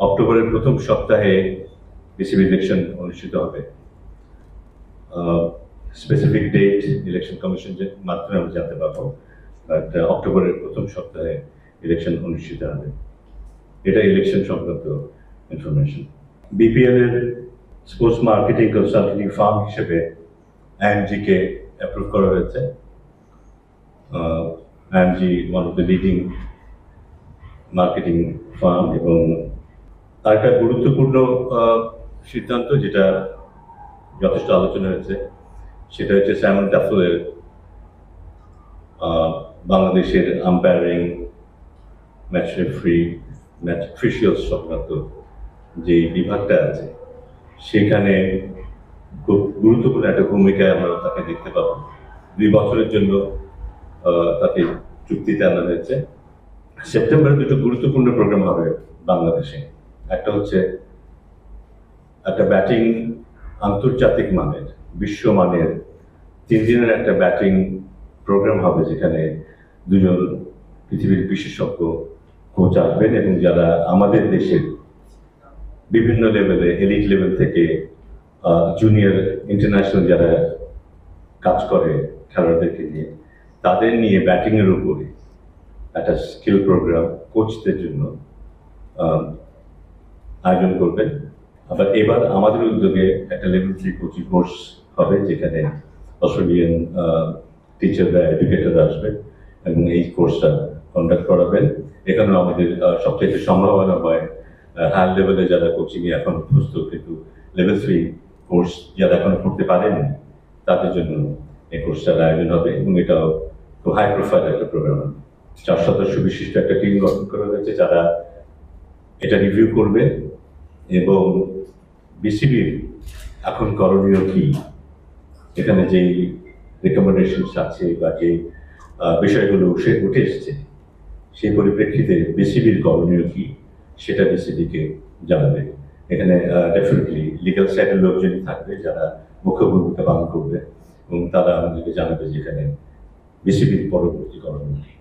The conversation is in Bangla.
অক্টোবরের প্রথম সপ্তাহে বিসিবি ইলেকশন অনুষ্ঠিত হবে। স্পেসিফিক ডেট ইলেকশন কমিশনের মাধ্যমে আমরা জানতে পারবো, বাট অক্টোবরের প্রথম সপ্তাহে ইলেকশন অনুষ্ঠিত হবে। এটা ইলেকশন সংক্রান্ত ইনফরমেশন। বিপিএল এর স্পোর্টস মার্কেটিং কনসালটেন্টিং ফার্ম হিসেবে আইএমজি কে অ্যাপ্রুভ করা হয়েছে। IMG one of the leading marketing farm. এবং আরেকটা গুরুত্বপূর্ণ সিদ্ধান্ত যেটা যথেষ্ট আলোচনা হয়েছে সেটা হচ্ছে সাইমন টাফেলের বাংলাদেশের আম্পায়ারিং, ম্যাচ রেফারি, ম্যাচ অফিশিয়ালস সংক্রান্ত যে বিভাগটা আছে সেখানে খুব গুরুত্বপূর্ণ একটা ভূমিকায় আমরা তাকে দেখতে পাবো। 2 বছরের জন্য তাকে চুক্তিতে আনা হয়েছে। সেপ্টেম্বরে দুটো গুরুত্বপূর্ণ প্রোগ্রাম হবে বাংলাদেশে। একটা হচ্ছে একটা ব্যাটিং আন্তর্জাতিক মানের, বিশ্বমানের 3 দিনের একটা ব্যাটিং প্রোগ্রাম হবে, যেখানে 2জন পৃথিবীর বিশেষজ্ঞ কোচ আসবেন এবং যারা আমাদের দেশের বিভিন্ন লেভেলে, এলিট লেভেল থেকে জুনিয়র ইন্টারন্যাশনাল যারা কাজ করে খেলোয়াড়দেরকে নিয়ে, তাদের নিয়ে ব্যাটিংয়ের উপরে একটা স্কিল প্রোগ্রাম কোচদের জন্য আয়োজন করবেন। আবার এবার আমাদের উদ্যোগে একটা লেভেল 3 কোচিং কোর্স হবে, যেখানে অস্ট্রেলিয়ান টিচাররা, এডুকেটররা আসবেন এবং এই কোর্সটা কন্ডাক্ট করাবেন। এখানেও আমাদের সবচেয়ে সম্ভাবনা হয় হাই লেভেলে যারা কোচিংয়ে এখন প্রস্তুত, কিন্তু লেভেল 3 কোর্স যারা এখন করতে পারেন তাদের জন্য এই কোর্সটার আয়োজন হবে। এবং এটাও খুব হাই প্রোফাইল একটা প্রোগ্রাম হবে। 4 সদস্য বিশিষ্ট একটা টিম গঠন করা হয়েছে যারা এটা রিভিউ করবে এবং বিসিবির এখন করণীয় কি, এখানে যেই রেকমেন্ডেশন আছে বা যে বিষয়গুলো উঠে এসেছে সেই পরিপ্রেক্ষিতে বিসিবির করণীয় কি সেটা বিসিবিকে জানাবে। এখানে ডেফিনেটলি লিগ্যাল সাইডের লোকজনই থাকবে যারা মুখ্য ভূমিকা পালন করবে এবং তারা আমাদেরকে জানাবে যেখানে বিসিবির পরবর্তী করণীয় কি।